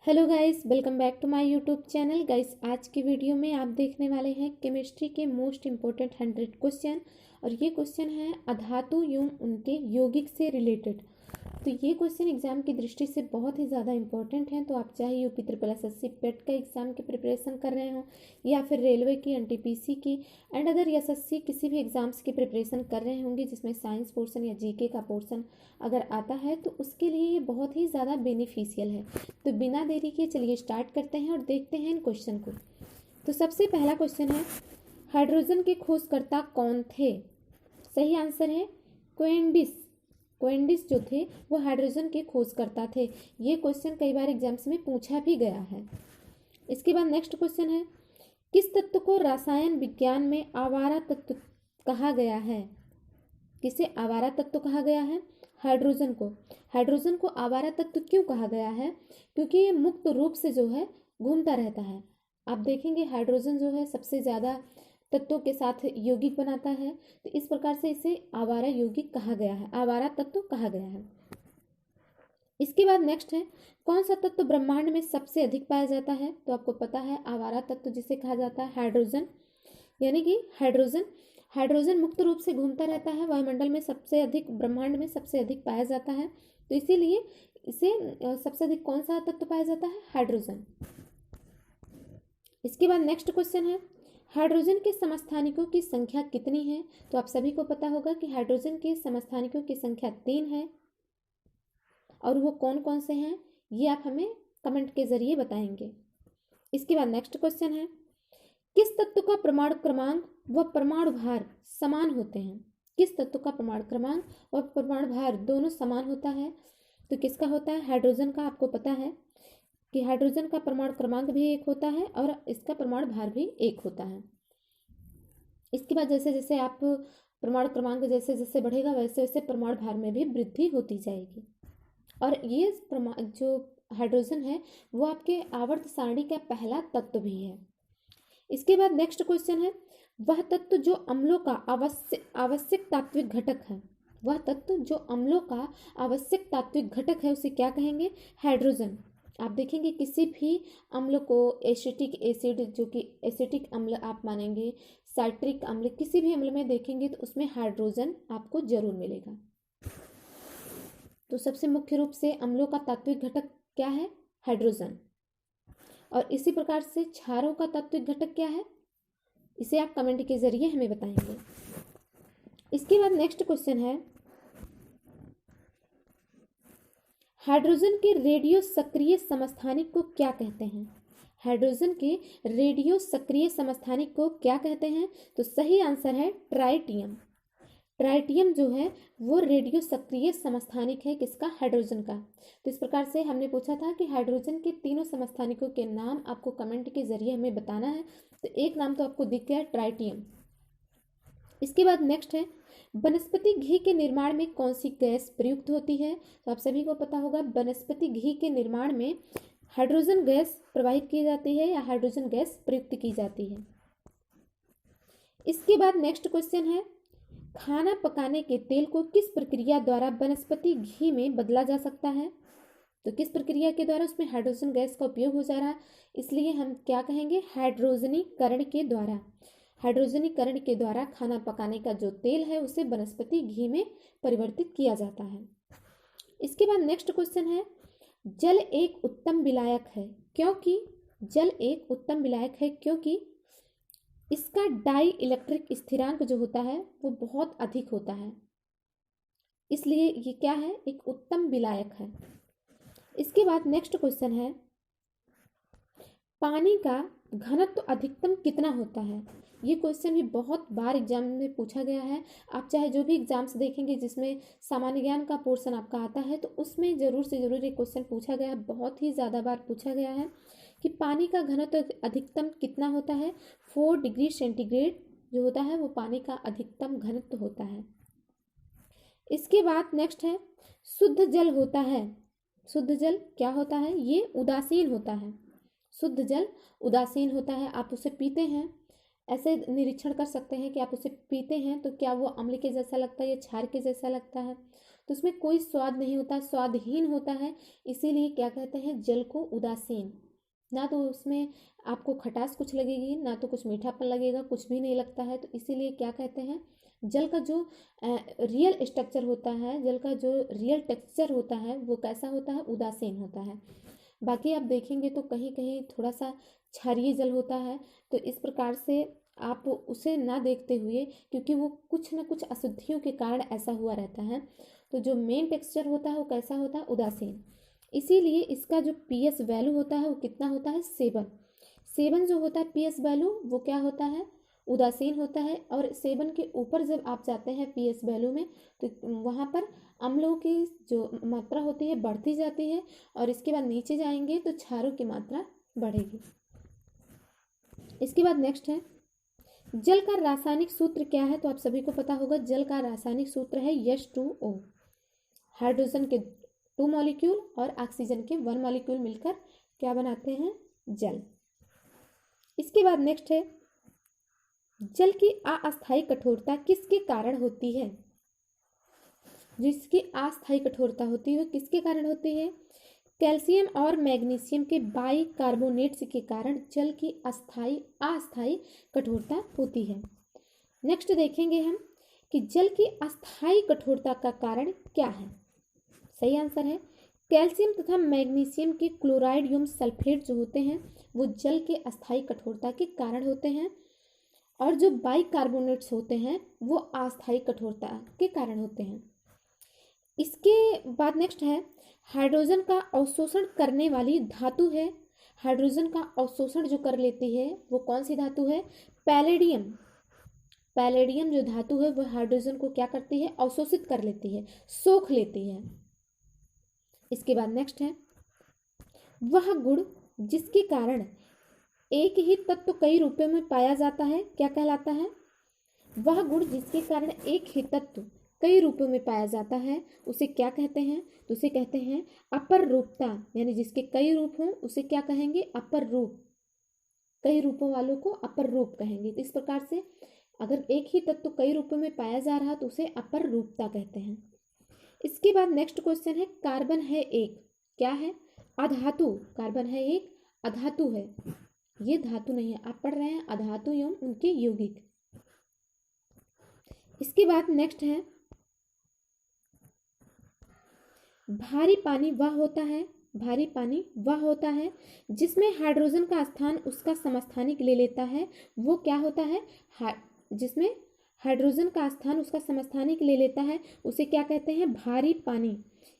Hello guys, welcome back to my YouTube channel. Guys, आज की video में आप देखने वाले हैं केमिस्ट्री के मोस्ट इम्पोर्टेंट 100 क्वेश्चन। और ये क्वेश्चन है अधातु एवं उनके यौगिक से रिलेटेड। तो ये क्वेश्चन एग्जाम की दृष्टि से बहुत ही ज़्यादा इंपॉर्टेंट है। तो आप चाहे यूपी ट्रिपल एसएससी पेट का एग्ज़ाम की प्रिपरेशन कर रहे हो या फिर रेलवे की, एनटीपीसी की एंड अदर एसएससी किसी भी एग्ज़ाम्स की प्रिपरेशन कर रहे होंगे जिसमें साइंस पोर्शन या जीके का पोर्शन अगर आता है तो उसके लिए ये बहुत ही ज़्यादा बेनिफिशियल है। तो बिना देरी के चलिए स्टार्ट करते हैं और देखते हैं इन क्वेश्चन को। तो सबसे पहला क्वेश्चन है, हाइड्रोजन के खोजकर्ता कौन थे? सही आंसर है कोएंडिस। कोएंडिस जो थे वो हाइड्रोजन के खोजकर्ता थे। ये क्वेश्चन कई बार एग्जाम्स में पूछा भी गया है। इसके बाद नेक्स्ट क्वेश्चन है, किस तत्व को रसायन विज्ञान में आवारा तत्व कहा गया है? किसे आवारा तत्व कहा गया है? हाइड्रोजन को। हाइड्रोजन को आवारा तत्व क्यों कहा गया है? क्योंकि ये मुक्त रूप से जो है घूमता रहता है। आप देखेंगे हाइड्रोजन जो है सबसे ज़्यादा तत्वों के साथ यौगिक बनाता है, तो इस प्रकार से इसे आवारा यौगिक कहा गया है, आवारा तत्व कहा गया है। इसके बाद नेक्स्ट है, कौन सा तत्व ब्रह्मांड में सबसे अधिक पाया जाता है? तो आपको पता है आवारा तत्व जिसे कहा जाता है हाइड्रोजन, यानी कि हाइड्रोजन मुक्त रूप से घूमता रहता है, वायुमंडल में सबसे अधिक, ब्रह्मांड में सबसे अधिक पाया जाता है। तो इसीलिए इसे सबसे अधिक कौन सा तत्व पाया जाता है? हाइड्रोजन। इसके बाद नेक्स्ट क्वेश्चन है, हाइड्रोजन के समस्थानिकों की संख्या कितनी है? तो आप सभी को पता होगा कि हाइड्रोजन के समस्थानिकों की संख्या 3 है। और वो कौन कौन से हैं ये आप हमें कमेंट के जरिए बताएंगे। इसके बाद नेक्स्ट क्वेश्चन है, किस तत्व का परमाणु क्रमांक व परमाणु भार समान होते हैं? किस तत्व का परमाणु क्रमांक और परमाणु भार दोनों समान होता है? तो किसका होता है? हाइड्रोजन का। आपको पता है कि हाइड्रोजन का परमाणु क्रमांक भी 1 होता है और इसका परमाणु भार भी 1 होता है। इसके बाद जैसे जैसे आप परमाणु क्रमांक जैसे जैसे बढ़ेगा वैसे वैसे परमाणु भार में भी वृद्धि होती जाएगी। और ये जो हाइड्रोजन है वो आपके आवर्त सारणी का पहला तत्व भी है। इसके बाद नेक्स्ट क्वेश्चन है, वह तत्व जो अम्लों का आवश्यक तात्विक घटक है, वह तत्व जो अम्लों का आवश्यक तात्विक घटक है उसे क्या कहेंगे? हाइड्रोजन। आप देखेंगे किसी भी अम्ल को, एसिटिक एसिड जो कि एसिटिक अम्ल आप मानेंगे, साइट्रिक अम्ल, किसी भी अम्ल में देखेंगे तो उसमें हाइड्रोजन आपको जरूर मिलेगा। तो सबसे मुख्य रूप से अम्लों का तात्विक घटक क्या है? हाइड्रोजन। और इसी प्रकार से क्षारों का तात्विक घटक क्या है? इसे आप कमेंट के जरिए हमें बताएंगे। इसके बाद नेक्स्ट क्वेश्चन है, हाइड्रोजन के रेडियो सक्रिय समस्थानिक को क्या कहते हैं? हाइड्रोजन के रेडियो सक्रिय समस्थानिक को क्या कहते हैं? तो सही आंसर है ट्राइटियम। ट्राइटियम जो है वो रेडियो सक्रिय समस्थानिक है, किसका? हाइड्रोजन का। तो इस प्रकार से हमने पूछा था कि हाइड्रोजन के तीनों समस्थानिकों के नाम आपको कमेंट के जरिए हमें बताना है। तो एक नाम तो आपको दिख गया, ट्राइटियम। इसके बाद नेक्स्ट है, वनस्पति घी के निर्माण में कौन सी गैस प्रयुक्त होती है? तो आप सभी को पता होगा वनस्पति घी के निर्माण में हाइड्रोजन गैस प्रवाहित की जाती है या हाइड्रोजन गैस प्रयुक्त की जाती है। इसके बाद नेक्स्ट क्वेश्चन है, खाना पकाने के तेल को किस प्रक्रिया द्वारा वनस्पति घी में बदला जा सकता है? तो किस प्रक्रिया के द्वारा? उसमें हाइड्रोजन गैस का उपयोग हो जा रहा है, इसलिए हम क्या कहेंगे? हाइड्रोजनीकरण के द्वारा। हाइड्रोजनीकरण के द्वारा खाना पकाने का जो तेल है उसे वनस्पति घी में परिवर्तित किया जाता है। इसके बाद नेक्स्ट क्वेश्चन है, जल एक उत्तम विलायक है क्योंकि? जल एक उत्तम विलायक है क्योंकि इसका डाई इलेक्ट्रिक स्थिरांक जो होता है वो बहुत अधिक होता है, इसलिए ये क्या है? एक उत्तम विलायक है। इसके बाद नेक्स्ट क्वेश्चन है, पानी का घनत्व अधिकतम कितना होता है? ये क्वेश्चन भी बहुत बार एग्जाम में पूछा गया है। आप चाहे जो भी एग्जाम्स देखेंगे जिसमें सामान्य ज्ञान का पोर्शन आपका आता है तो उसमें ज़रूर से ज़रूर ये क्वेश्चन पूछा गया है, बहुत ही ज़्यादा बार पूछा गया है कि पानी का घनत्व अधिकतम कितना होता है? 4 डिग्री सेंटीग्रेड जो होता है वो पानी का अधिकतम घनत्व होता है। इसके बाद नेक्स्ट है, शुद्ध जल होता है। शुद्ध जल क्या होता है? ये उदासीन होता है। शुद्ध जल उदासीन होता है। आप उसे पीते हैं, ऐसे निरीक्षण कर सकते हैं कि आप उसे पीते हैं तो क्या वो अम्ल के जैसा लगता है या क्षार के जैसा लगता है? तो उसमें कोई स्वाद नहीं होता, स्वादहीन होता है। इसीलिए क्या कहते हैं, जल को उदासीन। ना तो उसमें आपको खटास कुछ लगेगी, ना तो कुछ मीठापन लगेगा, कुछ भी नहीं लगता है। तो इसीलिए क्या कहते हैं, जल का जो रियल स्ट्रक्चर होता है, जल का जो रियल टेक्सचर होता है वो कैसा होता है, उदासीन होता है। बाकी आप देखेंगे तो कहीं कहीं थोड़ा सा क्षारीय जल होता है। तो इस प्रकार से आप उसे ना देखते हुए, क्योंकि वो कुछ ना कुछ अशुद्धियों के कारण ऐसा हुआ रहता है, तो जो मेन टेक्सचर होता है वो कैसा होता है, उदासीन। इसीलिए इसका जो पीएच वैल्यू होता है वो कितना होता है, 7। 7 जो होता है पीएच वैल्यू वो क्या होता है, उदासीन होता है। और 7 के ऊपर जब आप जाते हैं पीएच वैल्यू में, तो वहाँ पर अम्लों की जो मात्रा होती है बढ़ती जाती है, और इसके बाद नीचे जाएंगे तो क्षारों की मात्रा बढ़ेगी। इसके बाद नेक्स्ट है, जल का रासायनिक सूत्र क्या है। तो आप सभी को पता होगा, जल का रासायनिक सूत्र है H2O। हाइड्रोजन के 2 मॉलिक्यूल और ऑक्सीजन के 1 मॉलिक्यूल मिलकर क्या बनाते हैं, जल। इसके बाद नेक्स्ट है, जल की अस्थायी कठोरता किसके कारण होती है। जिसकी अस्थायी कठोरता होती है वो किसके कारण होती है, कैल्शियम और मैग्नीशियम के बाइकार्बोनेट्स के कारण जल की अस्थायी कठोरता होती है। नेक्स्ट देखेंगे हम कि जल की अस्थायी कठोरता का कारण क्या है। सही आंसर है कैल्शियम तथा मैग्नीशियम के क्लोराइड एवं सल्फेट जो होते हैं वो जल के अस्थायी कठोरता के कारण होते हैं, और जो बाइकार्बोनेट्स होते हैं वो अस्थायी कठोरता के कारण होते हैं। इसके बाद नेक्स्ट है, हाइड्रोजन का अवशोषण करने वाली धातु है। हाइड्रोजन का अवशोषण जो कर लेती है वो कौन सी धातु है, पैलेडियम। पैलेडियम जो धातु है वो हाइड्रोजन को क्या करती है, अवशोषित कर लेती है, सोख लेती है। इसके बाद नेक्स्ट है, वह गुण जिसके कारण एक ही तत्व कई रूपों में पाया जाता है क्या कहलाता है। वह गुण जिसके कारण एक ही तत्व कई रूपों में पाया जाता है उसे क्या कहते हैं, तो उसे कहते हैं अपर रूपता। यानी जिसके कई रूप हों उसे क्या कहेंगे, अपर रूप। कई रूपों वालों को अपर रूप कहेंगे। इस प्रकार से अगर एक ही तत्व कई रूपों में पाया जा रहा तो उसे अपर रूपता कहते हैं। इसके बाद नेक्स्ट क्वेश्चन है, कार्बन है एक, क्या है, अधातु। कार्बन है एक, अधातु है, ये धातु नहीं है। आप पढ़ रहे हैं अधातु एवं उनके यौगिक। इसके बाद नेक्स्ट है, भारी पानी वह होता है, भारी पानी वह होता है जिसमें हाइड्रोजन का स्थान उसका समस्थानिक ले लेता है। वो क्या होता है, जिसमें हाइड्रोजन का स्थान उसका समस्थानिक ले लेता है उसे क्या कहते हैं, भारी पानी।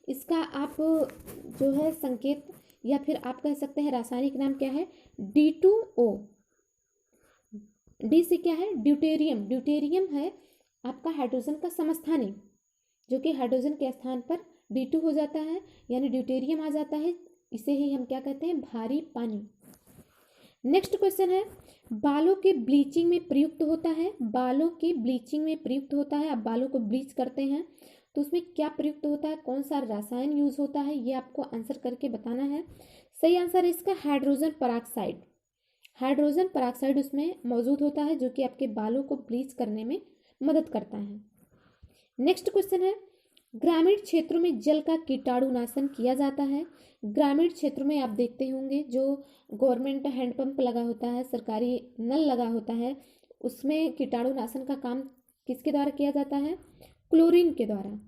इसका आप जो है संकेत या फिर आप कह सकते हैं रासायनिक नाम क्या है, D2O। डी से क्या है, ड्यूटेरियम। ड्यूटेरियम है आपका हाइड्रोजन का समस्थानिक, जो कि हाइड्रोजन के स्थान पर D2 हो जाता है, यानी ड्यूटेरियम आ जाता है। इसे ही हम क्या कहते हैं, भारी पानी। नेक्स्ट क्वेश्चन है, बालों के ब्लीचिंग में प्रयुक्त होता है। बालों के ब्लीचिंग में प्रयुक्त होता है, आप बालों को ब्लीच करते हैं तो उसमें क्या प्रयुक्त होता है, कौन सा रसायन यूज होता है, ये आपको आंसर करके बताना है। सही आंसर है इसका हाइड्रोजन पेरोक्साइड। हाइड्रोजन पेरोक्साइड उसमें मौजूद होता है जो कि आपके बालों को ब्लीच करने में मदद करता है। नेक्स्ट क्वेश्चन है, ग्रामीण क्षेत्रों में जल का कीटाणुनाशन किया जाता है। ग्रामीण क्षेत्रों में आप देखते होंगे जो गवर्नमेंट हैंडपंप लगा होता है, सरकारी नल लगा होता है, उसमें कीटाणुनाशन का काम किसके द्वारा किया जाता है, क्लोरीन के द्वारा।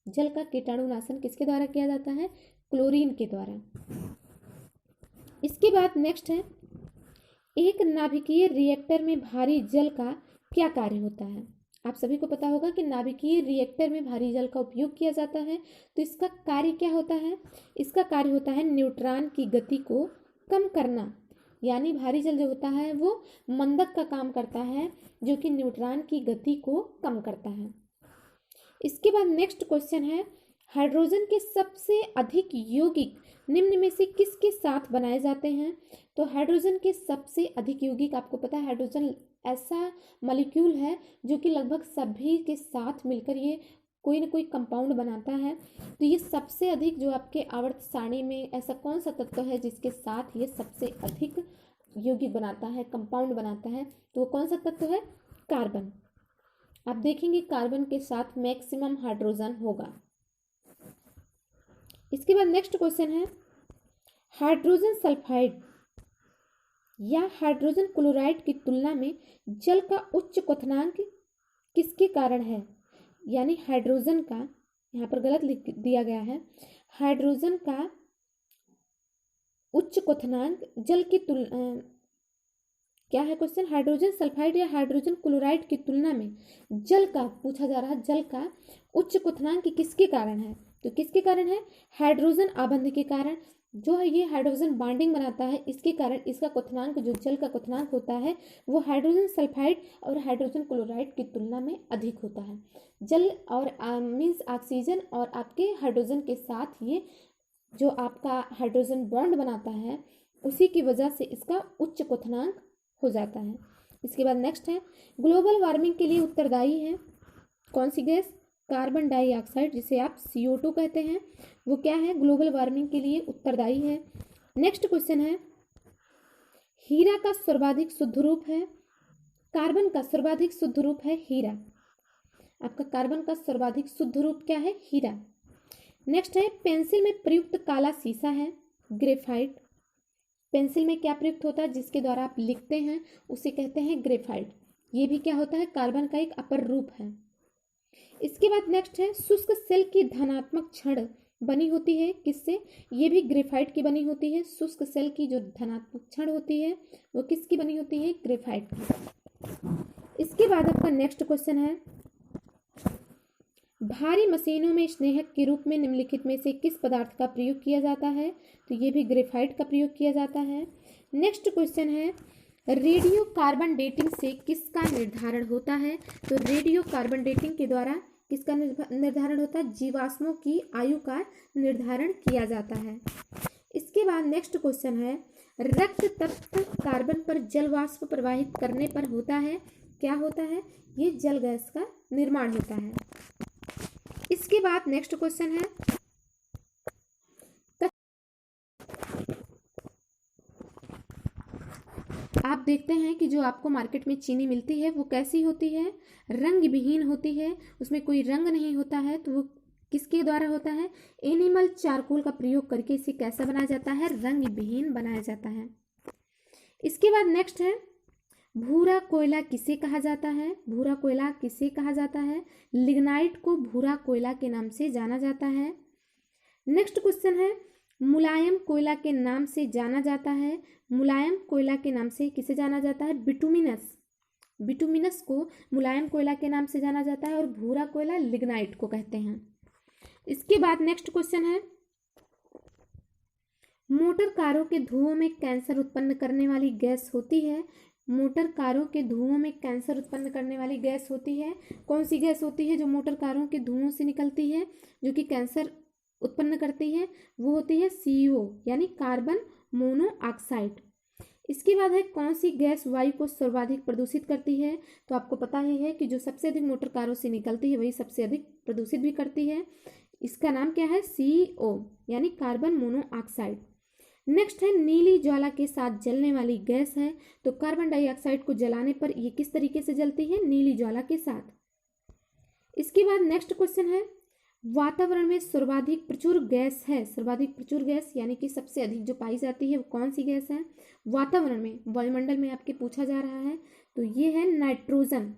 जल का कीटाणुनाशन किसके द्वारा किया जाता है, क्लोरीन के द्वारा। इसके बाद नेक्स्ट है, एक नाभिकीय रिएक्टर में भारी जल का क्या कार्य होता है। आप सभी को पता होगा कि नाभिकीय रिएक्टर में भारी जल का उपयोग किया जाता है, तो इसका कार्य क्या होता है, इसका कार्य होता है न्यूट्रॉन की गति को कम करना। यानी भारी जल जो होता है वो मंदक का काम करता है, जो कि न्यूट्रॉन की गति को कम करता है। इसके बाद नेक्स्ट क्वेश्चन है, हाइड्रोजन के सबसे अधिक यौगिक निम्न में से किसके साथ बनाए जाते हैं। तो हाइड्रोजन के सबसे अधिक यौगिक, आपको पता है हाइड्रोजन ऐसा मॉलिक्यूल है जो कि लगभग सभी के साथ मिलकर ये कोई ना कोई कंपाउंड बनाता है। तो ये सबसे अधिक जो आपके आवर्त सारणी में ऐसा कौन सा तत्व है जिसके साथ ये सबसे अधिक यौगिक बनाता है, कंपाउंड बनाता है, तो वो कौन सा तत्व है, कार्बन। आप देखेंगे कार्बन के साथ मैक्सिमम हाइड्रोजन होगा। इसके बाद नेक्स्ट क्वेश्चन है, हाइड्रोजन सल्फाइड या हाइड्रोजन क्लोराइड की तुलना में जल का उच्च क्वथनांक किसके कारण है? यानी हाइड्रोजन का, यहाँ पर गलत लिख दिया गया है, हाइड्रोजन का उच्च क्वथनांक जल की तुलना, क्या है क्वेश्चन, हाइड्रोजन सल्फाइड या हाइड्रोजन क्लोराइड की तुलना में जल का, पूछा जा रहा है जल का उच्च क्वथनांक किसके कारण है? तो किसके कारण है? हाइड्रोजन आबंध के कारण, जो है ये हाइड्रोजन बॉन्डिंग बनाता है, इसके कारण इसका क्वथनांक, जो जल का क्वथनांक होता है वो हाइड्रोजन सल्फाइड और हाइड्रोजन क्लोराइड की तुलना में अधिक होता है। जल और मीन्स ऑक्सीजन और आपके हाइड्रोजन के साथ ये जो आपका हाइड्रोजन बॉन्ड बनाता है, उसी की वजह से इसका उच्च क्वथनांक हो जाता है। इसके बाद नेक्स्ट है, ग्लोबल वार्मिंग के लिए उत्तरदायी है कौन सी गैस? कार्बन डाइऑक्साइड, जिसे आप CO2 कहते हैं, वो क्या है? ग्लोबल वार्मिंग के लिए उत्तरदायी है। नेक्स्ट क्वेश्चन है, हीरा का सर्वाधिक शुद्ध रूप है, कार्बन का सर्वाधिक शुद्ध रूप है हीरा। आपका कार्बन का सर्वाधिक शुद्ध रूप क्या है? हीरा। नेक्स्ट है, पेंसिल में प्रयुक्त काला सीसा है ग्रेफाइट। पेंसिल में क्या प्रयुक्त होता है जिसके द्वारा आप लिखते हैं, उसे कहते हैं ग्रेफाइट। ये भी क्या होता है? कार्बन का एक अपर रूप है। इसके बाद नेक्स्ट है, शुष्क सेल की धनात्मक छड़ बनी होती है किससे? ये भी ग्रेफाइट की बनी होती है। शुष्क सेल की जो धनात्मक छड़ होती है वो किसकी बनी होती है? ग्रेफाइट की। इसके बाद आपका नेक्स्ट क्वेश्चन है, भारी मशीनों में स्नेहक के रूप में निम्नलिखित में से किस पदार्थ का प्रयोग किया जाता है? तो ये भी ग्रेफाइट का प्रयोग किया जाता है। नेक्स्ट क्वेश्चन है, रेडियो कार्बन डेटिंग से किसका निर्धारण होता है? तो रेडियो कार्बन डेटिंग के द्वारा किसका निर्धारण होता है? जीवाश्मों की आयु का निर्धारण किया जाता है। इसके बाद नेक्स्ट क्वेश्चन है, रक्त तत्व कार्बन पर जल वाष्प प्रवाहित करने पर होता है, क्या होता है? ये जल गैस का निर्माण होता है। इसके बाद नेक्स्ट क्वेश्चन है, आप देखते हैं कि जो आपको मार्केट में चीनी मिलती है वो कैसी होती है? रंग विहीन होती है, उसमें कोई रंग नहीं होता है। तो वो किसके द्वारा होता है? एनिमल चारकोल का प्रयोग करके इसे कैसा बनाया जाता है? रंग विहीन बनाया जाता है। इसके बाद नेक्स्ट है, भूरा कोयला किसे कहा जाता है? भूरा कोयला किसे कहा जाता है? लिग्नाइट को भूरा कोयला के नाम से जाना जाता है। नेक्स्ट क्वेश्चन है, मुलायम कोयला के नाम से जाना जाता है, मुलायम कोयला के नाम से किसे जाना जाता है? बिटुमिनस। बिटुमिनस को मुलायम कोयला के नाम से जाना जाता है और भूरा कोयला लिग्नाइट को कहते हैं। इसके बाद नेक्स्ट क्वेश्चन है, मोटर कारों के धुओं में कैंसर उत्पन्न करने वाली गैस होती है। मोटर कारों के धुओं में कैंसर उत्पन्न करने वाली गैस होती है, कौन सी गैस होती है जो मोटर कारों के धुओं से निकलती है जो कि कैंसर उत्पन्न करती है? वो होती है CO यानी कार्बन मोनोऑक्साइड। इसके बाद है, कौन सी गैस वायु को सर्वाधिक प्रदूषित करती है? तो आपको पता ही है कि जो सबसे अधिक मोटर कारों से निकलती है वही सबसे अधिक प्रदूषित भी करती है। इसका नाम क्या है? CO यानी कार्बन मोनोऑक्साइड। नेक्स्ट है, नीली ज्वाला के साथ जलने वाली गैस है, तो कार्बन डाइऑक्साइड को जलाने पर ये किस तरीके से जलती है? नीली ज्वाला के साथ। इसके बाद नेक्स्ट क्वेश्चन है, वातावरण में सर्वाधिक प्रचुर गैस है, सर्वाधिक प्रचुर गैस यानी कि सबसे अधिक जो पाई जाती है वो कौन सी गैस है? वातावरण में, वायुमंडल में आपके पूछा जा रहा है, तो ये है नाइट्रोजन।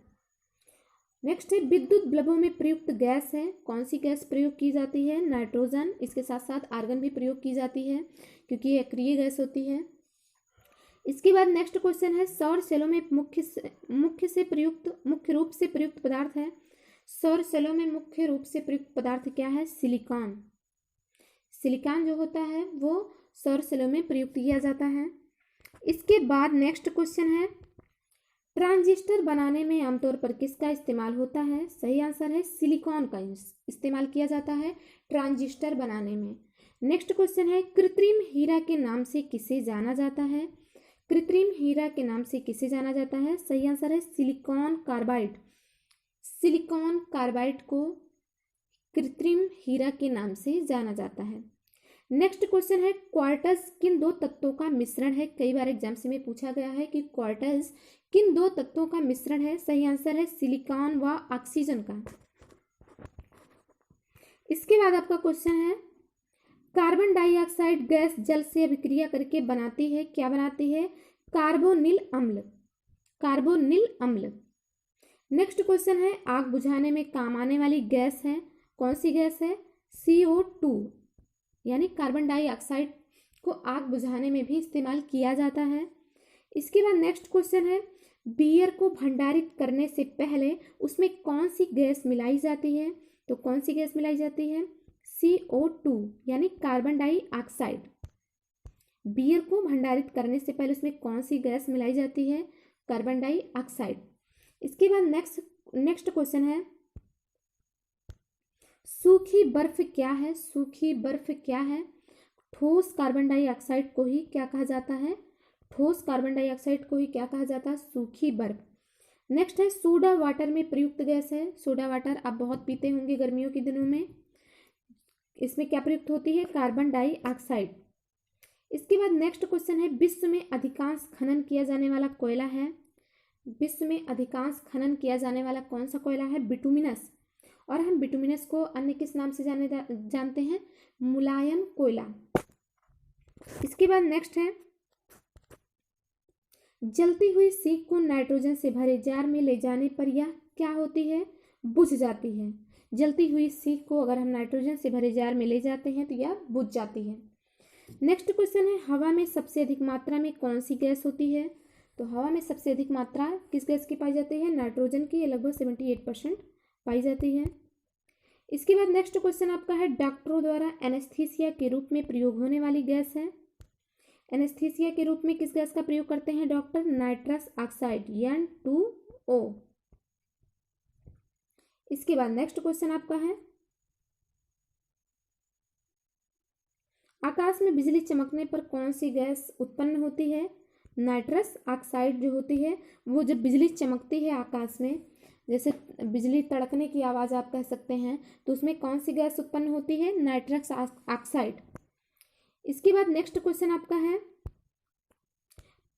नेक्स्ट है, विद्युत बल्बों में प्रयुक्त गैस है, कौन सी गैस प्रयोग की जाती है? नाइट्रोजन। इसके साथ साथ आर्गन भी प्रयोग की जाती है क्योंकि ये अक्रिय गैस होती है। इसके बाद नेक्स्ट क्वेश्चन है, सौर सेलों में मुख्य रूप से प्रयुक्त पदार्थ है। सौर सेलों में मुख्य रूप से प्रयुक्त पदार्थ क्या है? सिलिकॉन। सिलिकॉन जो होता है वो सौर सेलों में प्रयुक्त किया जाता है। इसके बाद नेक्स्ट क्वेश्चन है, ट्रांजिस्टर बनाने में आमतौर पर किसका इस्तेमाल होता है? सही आंसर है सिलिकॉन का इस्तेमाल किया जाता है ट्रांजिस्टर बनाने में। नेक्स्ट क्वेश्चन है, कृत्रिम हीरा के नाम से किसे जाना जाता है? कृत्रिम हीरा के नाम से किसे जाना जाता है? सही आंसर है सिलिकॉन कार्बाइड। सिलिकॉन कार्बाइड को कृत्रिम हीरा के नाम से जाना जाता है। नेक्स्ट क्वेश्चन है, क्वार्टज किन दो तत्वों का मिश्रण है? कई बार एग्जाम्स में पूछा गया है कि क्वार्टज किन दो तत्वों का मिश्रण है? सही आंसर है सिलिकॉन व ऑक्सीजन का। इसके बाद आपका क्वेश्चन है, कार्बन डाइऑक्साइड गैस जल से अभिक्रिया करके बनाती है, क्या बनाती है? कार्बोनिल अम्ल, कार्बोनिल अम्ल। नेक्स्ट क्वेश्चन है, आग बुझाने में काम आने वाली गैस है, कौन सी गैस है? CO2, यानी कार्बन डाइऑक्साइड को आग बुझाने में भी इस्तेमाल किया जाता है। इसके बाद नेक्स्ट क्वेश्चन है, बियर को भंडारित करने से पहले उसमें कौन सी गैस मिलाई जाती है? तो कौन सी गैस मिलाई जाती है? CO2, यानी कार्बन डाइऑक्साइड। बियर को भंडारित करने से पहले उसमें कौन सी गैस मिलाई जाती है? Carbon dioxide. इसके बाद नेक्स्ट क्वेश्चन है, सूखी बर्फ क्या है? सूखी बर्फ क्या है? ठोस कार्बन डाइऑक्साइड को ही क्या कहा जाता है? ठोस कार्बन डाइऑक्साइड को ही क्या कहा जाता है? सूखी बर्फ। नेक्स्ट है, सोडा वाटर में प्रयुक्त गैस है। सोडा वाटर आप बहुत पीते होंगे गर्मियों के दिनों में। इसमें क्या प्रयुक्त होती है? Carbon dioxide. इसके बाद नेक्स्ट क्वेश्चन है, विश्व में अधिकांश खनन किया जाने वाला कोयला है। विश्व में अधिकांश खनन किया जाने वाला कौन सा कोयला है? बिटुमिनस। और हम बिटुमिनस को अन्य किस नाम से जानते हैं? मुलायम कोयला। इसके बाद नेक्स्ट है, जलती हुई सीख को नाइट्रोजन से भरे जार में ले जाने पर यह क्या होती है? बुझ जाती है। जलती हुई सीख को अगर हम नाइट्रोजन से भरे जार में ले जाते हैं तो यह बुझ जाती है। नेक्स्ट क्वेश्चन है, हवा में सबसे अधिक मात्रा में कौन सी गैस होती है? तो हवा में सबसे अधिक मात्रा किस गैस की पाई जाती है? नाइट्रोजन की, लगभग 78% पाई जाती है। इसके बाद नेक्स्ट क्वेश्चन आपका है, डॉक्टरों द्वारा एनेस्थीसिया के रूप में प्रयोग होने वाली गैस है। एनेस्थीसिया के रूप में किस गैस का प्रयोग करते हैं डॉक्टर? Nitrous oxide, N2O। इसके बाद नेक्स्ट क्वेश्चन आपका है, आकाश में बिजली चमकने पर कौन सी गैस उत्पन्न होती है? नाइट्रस ऑक्साइड जो होती है वो जब बिजली चमकती है आकाश में, जैसे बिजली तड़कने की आवाज़ आप कह सकते हैं, तो उसमें कौन सी गैस उत्पन्न होती है? Nitrous oxide. इसके बाद नेक्स्ट क्वेश्चन आपका है,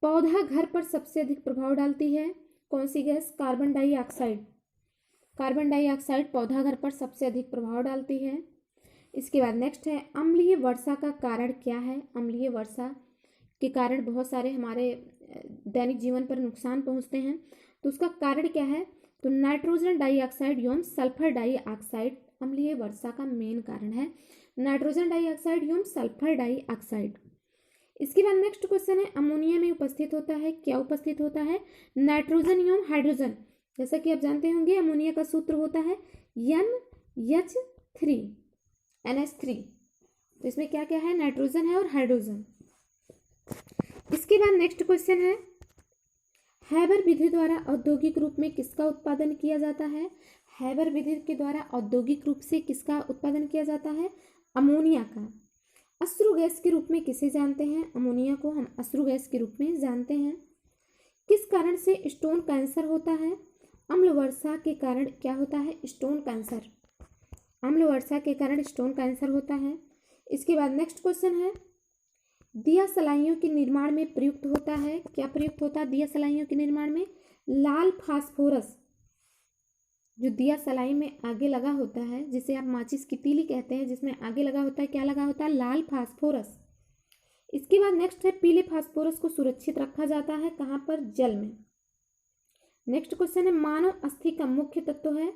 पौधा घर पर सबसे अधिक प्रभाव डालती है, कौन सी गैस? Carbon dioxide. कार्बन डाइऑक्साइड पौधा घर पर सबसे अधिक प्रभाव डालती है। इसके बाद नेक्स्ट है, अम्लीय वर्षा का कारण क्या है? अम्लीय वर्षा के कारण बहुत सारे हमारे दैनिक जीवन पर नुकसान पहुंचते हैं, तो उसका कारण क्या है? तो नाइट्रोजन डाइऑक्साइड एवं सल्फर डाइऑक्साइड अम्लीय वर्षा का मेन कारण है। नाइट्रोजन डाइऑक्साइड एवं सल्फर डाइऑक्साइड। इसके बाद नेक्स्ट क्वेश्चन है, अमोनिया में उपस्थित होता है, क्या उपस्थित होता है? नाइट्रोजन एवं हाइड्रोजन। जैसा कि आप जानते होंगे अमोनिया का सूत्र होता है NH3, NH3। तो इसमें क्या क्या है? नाइट्रोजन है और हाइड्रोजन। इसके बाद नेक्स्ट क्वेश्चन है, हैबर विधि द्वारा औद्योगिक रूप में किसका उत्पादन किया जाता है? हैबर विधि के द्वारा औद्योगिक रूप से किसका उत्पादन किया जाता है? अमोनिया का। अश्रु गैस के रूप में किसे जानते हैं? अमोनिया को हम अश्रु गैस के रूप में जानते हैं। किस कारण से स्टोन कैंसर होता है? अम्ल वर्षा के कारण क्या होता है? Stone cancer. अम्ल वर्षा के कारण स्टोन कैंसर होता है। इसके बाद नेक्स्ट क्वेश्चन है, दिया सलाइयों के निर्माण में प्रयुक्त होता है, क्या प्रयुक्त होता है दिया सलाइयों के निर्माण में? लाल फास्फोरस। जो दिया सलाई में आगे लगा होता है, जिसे आप माचिस की तीली कहते हैं, जिसमें आगे लगा होता है, क्या लगा होता है? लाल फास्फोरस। इसके बाद नेक्स्ट है, पीले फास्फोरस को सुरक्षित रखा जाता है कहाँ पर? जल में। नेक्स्ट क्वेश्चन है, मानव अस्थि का मुख्य तत्व है,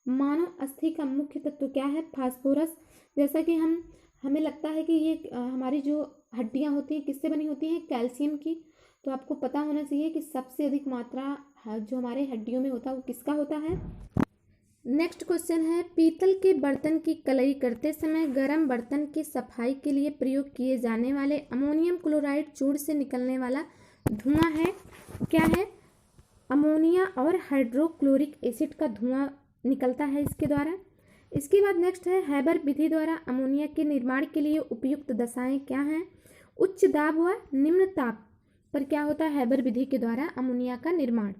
मानव अस्थि का मुख्य तत्व क्या है? फास्फोरस। जैसा कि हमें लगता है कि ये हमारी जो हड्डियां होती हैं किससे बनी होती हैं? कैल्शियम की। तो आपको पता होना चाहिए कि सबसे अधिक मात्रा जो हमारे हड्डियों में होता है वो किसका होता है? नेक्स्ट क्वेश्चन है, पीतल के बर्तन की कलई करते समय गर्म बर्तन की सफाई के लिए प्रयोग किए जाने वाले अमोनियम क्लोराइड चूर्ण से निकलने वाला धुआं है, क्या है? अमोनिया और हाइड्रोक्लोरिक एसिड का धुआं निकलता है इसके द्वारा। इसके बाद नेक्स्ट है, हैबर विधि द्वारा अमोनिया के निर्माण के लिए उपयुक्त दशाएं क्या हैं? उच्च दाब व निम्न ताप पर क्या होता है? हैबर विधि के द्वारा अमोनिया का निर्माण।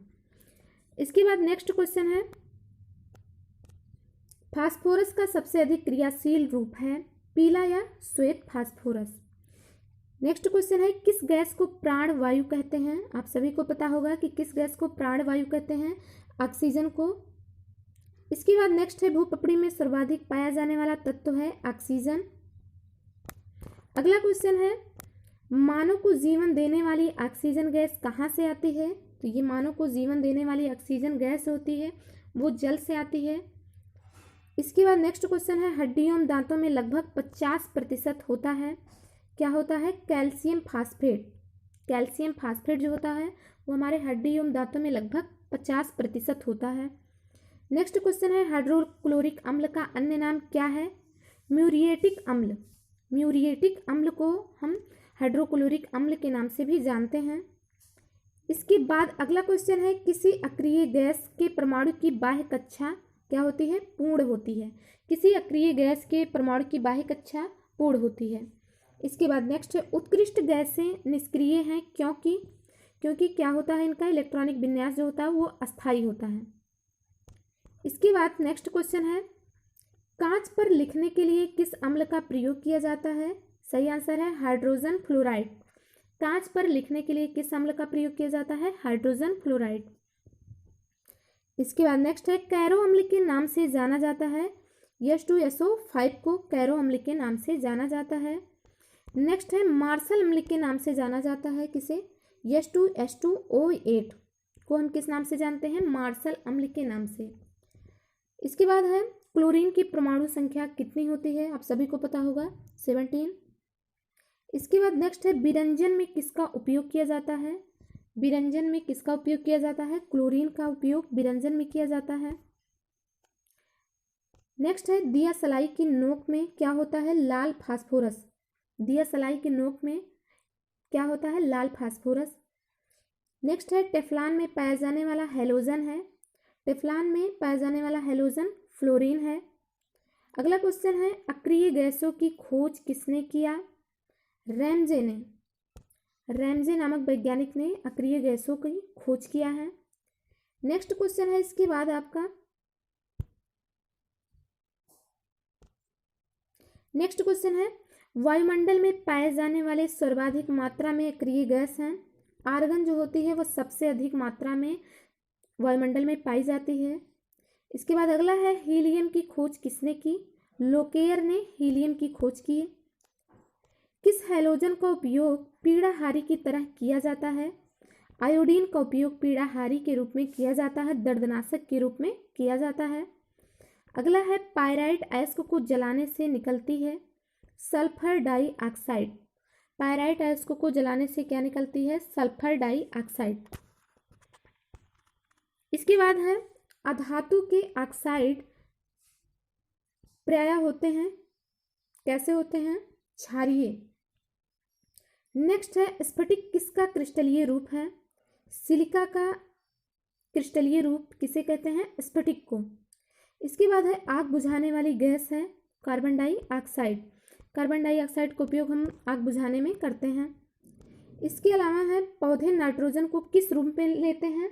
इसके बाद नेक्स्ट क्वेश्चन है, फास्फोरस का सबसे अधिक क्रियाशील रूप है, पीला या श्वेत फास्फोरस। नेक्स्ट क्वेश्चन है, किस गैस को प्राण वायु कहते हैं? आप सभी को पता होगा कि किस गैस को प्राण वायु कहते हैं? ऑक्सीजन को। इसके बाद नेक्स्ट है, भूपपड़ी में सर्वाधिक पाया जाने वाला तत्व है ऑक्सीजन। अगला क्वेश्चन है, मानव को जीवन देने वाली ऑक्सीजन गैस कहाँ से आती है? तो ये मानव को जीवन देने वाली ऑक्सीजन गैस होती है वो जल से आती है। इसके बाद नेक्स्ट क्वेश्चन है, हड्डियों एवं दांतों में लगभग 50% होता है, क्या होता है? Calcium phosphate. कैल्शियम फास्फेट जो होता है वो हमारे हड्डी एवं दांतों में लगभग 50% होता है। नेक्स्ट क्वेश्चन है, हाइड्रोक्लोरिक अम्ल का अन्य नाम क्या है? म्यूरिएटिक अम्ल। म्यूरिएटिक अम्ल को हम हाइड्रोक्लोरिक अम्ल के नाम से भी जानते हैं। इसके बाद अगला क्वेश्चन है, किसी अक्रिय गैस के परमाणु की बाह्य कक्षा क्या होती है? पूर्ण होती है। किसी अक्रिय गैस के परमाणु की बाह्य कक्षा पूर्ण होती है। इसके बाद नेक्स्ट है, उत्कृष्ट गैसें निष्क्रिय हैं क्योंकि क्या होता है, इनका इलेक्ट्रॉनिक विन्यास जो होता है वो अस्थायी होता है। इसके बाद नेक्स्ट क्वेश्चन है, कांच पर लिखने के लिए किस अम्ल का प्रयोग किया जाता है? सही आंसर है हाइड्रोजन फ्लोराइड। कांच पर लिखने के लिए किस अम्ल का प्रयोग किया जाता है? Hydrogen fluoride. इसके बाद नेक्स्ट है, कैरो अम्ल के नाम से जाना जाता है। H2SO5 को कैरो अम्ल के नाम से जाना जाता है। नेक्स्ट है, मार्शल अम्ल के नाम से जाना जाता है किसे? H2H2O8 को हम किस नाम से जानते हैं? मार्शल अम्ल के नाम से। इसके बाद है, क्लोरीन की परमाणु संख्या कितनी होती है? आप सभी को पता होगा 17। इसके बाद नेक्स्ट है, विरंजन में किसका उपयोग किया जाता है? विरंजन में किसका उपयोग किया जाता है? क्लोरीन का उपयोग विरंजन में किया जाता है। नेक्स्ट है, दिया सलाई की नोक में क्या होता है? लाल फास्फोरस। दिया सलाई की नोक में क्या होता है? लाल फास्फोरस। नेक्स्ट है, टेफ्लॉन में पाया जाने वाला हैलोजन है। टेफ्लॉन में पाया जाने वाला हैलोजन फ्लोरीन है। अगला क्वेश्चन है, अक्रिय गैसों की खोज किसने किया? रैमजे ने। रैमजे नामक वैज्ञानिक ने अक्रिय गैसों की खोज किया है। नेक्स्ट क्वेश्चन है इसके बाद आपका, नेक्स्ट क्वेश्चन है, वायुमंडल में पाए जाने वाले सर्वाधिक मात्रा में अक्रिय गैस हैं। आर्गन जो होती है वो सबसे अधिक मात्रा में वायुमंडल में पाई जाती है। इसके बाद अगला है, हीलियम की खोज किसने की? लोकेयर ने हीलियम की खोज की। किस हैलोजन का उपयोग पीड़ाहारी की तरह किया जाता है? आयोडीन का उपयोग पीड़ाहारी के रूप में किया जाता है, दर्दनाशक के रूप में किया जाता है। अगला है, पायराइट अयस्क को जलाने से निकलती है सल्फर डाइऑक्साइड। पायराइट अयस्क को जलाने से क्या निकलती है? Sulphur dioxide. इसके बाद है, अधातु के ऑक्साइड प्रायः होते हैं, कैसे होते हैं? क्षारीय। नेक्स्ट है, स्फटिक किसका क्रिस्टलीय रूप है? सिलिका का क्रिस्टलीय रूप किसे कहते हैं? स्फटिक को। इसके बाद है, आग बुझाने वाली गैस है कार्बन डाइऑक्साइड। कार्बन डाइऑक्साइड का उपयोग हम आग बुझाने में करते हैं। इसके अलावा है, पौधे नाइट्रोजन को किस रूप में लेते हैं?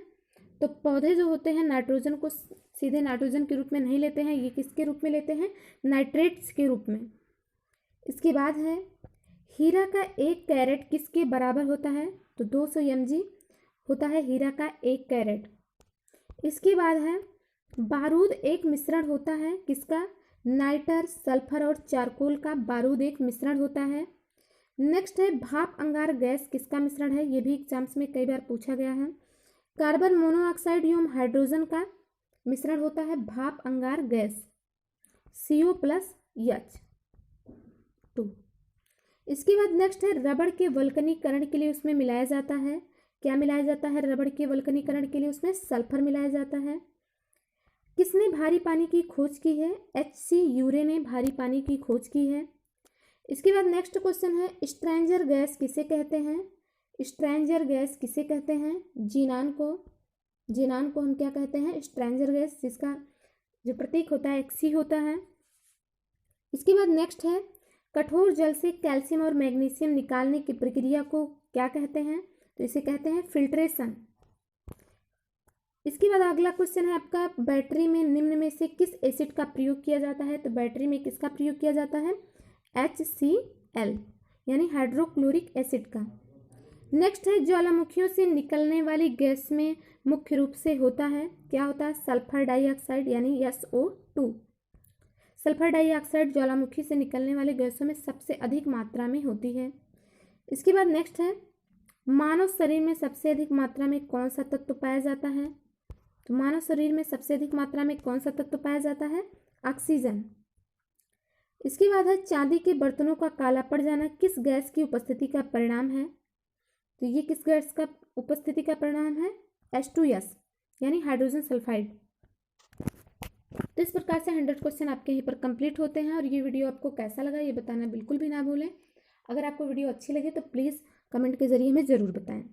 तो पौधे जो होते हैं नाइट्रोजन को सीधे नाइट्रोजन के रूप में नहीं लेते हैं, ये किसके रूप में लेते हैं? नाइट्रेट्स के रूप में। इसके बाद है, हीरा का 1 कैरेट किसके बराबर होता है? तो 200 mg होता है हीरा का 1 कैरेट। इसके बाद है, बारूद एक मिश्रण होता है किसका? नाइटर, सल्फर और चारकोल का बारूद एक मिश्रण होता है। नेक्स्ट है, भाप अंगार गैस किसका मिश्रण है? ये भी एग्जाम्स में कई बार पूछा गया है। कार्बन मोनोऑक्साइड एवं हाइड्रोजन का मिश्रण होता है भाप अंगार गैस, CO+H2। इसके बाद नेक्स्ट है, रबड़ के वल्कनीकरण के लिए उसमें मिलाया जाता है, क्या मिलाया जाता है? रबड़ के वल्कनीकरण के लिए उसमें सल्फर मिलाया जाता है। किसने भारी पानी की खोज की है? H.C. यूरे ने भारी पानी की खोज की है। इसके बाद नेक्स्ट क्वेश्चन है, स्ट्रेंजर गैस किसे कहते हैं? स्ट्रेंजर गैस किसे कहते हैं? जीनान को। जीनान को हम क्या कहते हैं? स्ट्रेंजर गैस, जिसका जो प्रतीक होता है Xc होता है। इसके बाद नेक्स्ट है, कठोर जल से कैल्शियम और मैग्नीशियम निकालने की प्रक्रिया को क्या कहते हैं? तो इसे कहते हैं फिल्ट्रेशन। इसके बाद अगला क्वेश्चन है आपका, बैटरी में निम्न में से किस एसिड का प्रयोग किया जाता है? तो बैटरी में किसका प्रयोग किया जाता है? HCl यानी हाइड्रोक्लोरिक एसिड का। नेक्स्ट है, ज्वालामुखियों से निकलने वाली गैस में मुख्य रूप से होता है, क्या होता है? सल्फर डाइऑक्साइड यानी SO2। सल्फर डाइऑक्साइड ज्वालामुखी से निकलने वाले गैसों में सबसे अधिक मात्रा में होती है। इसके बाद नेक्स्ट है, मानव शरीर में सबसे अधिक मात्रा में कौन सा तत्व पाया जाता है? तो मानव शरीर में सबसे अधिक मात्रा में कौन सा तत्व पाया जाता है? ऑक्सीजन। इसके बाद है, चांदी के बर्तनों का काला पड़ जाना किस गैस की उपस्थिति का परिणाम है? तो ये किस गैस का उपस्थिति का परिणाम है? H2S यानी हाइड्रोजन सल्फाइड। तो इस प्रकार से 100 क्वेश्चन आपके यहीं पर कंप्लीट होते हैं। और ये वीडियो आपको कैसा लगा ये बताना बिल्कुल भी ना भूलें। अगर आपको वीडियो अच्छी लगे तो प्लीज़ कमेंट के जरिए हमें ज़रूर बताएं।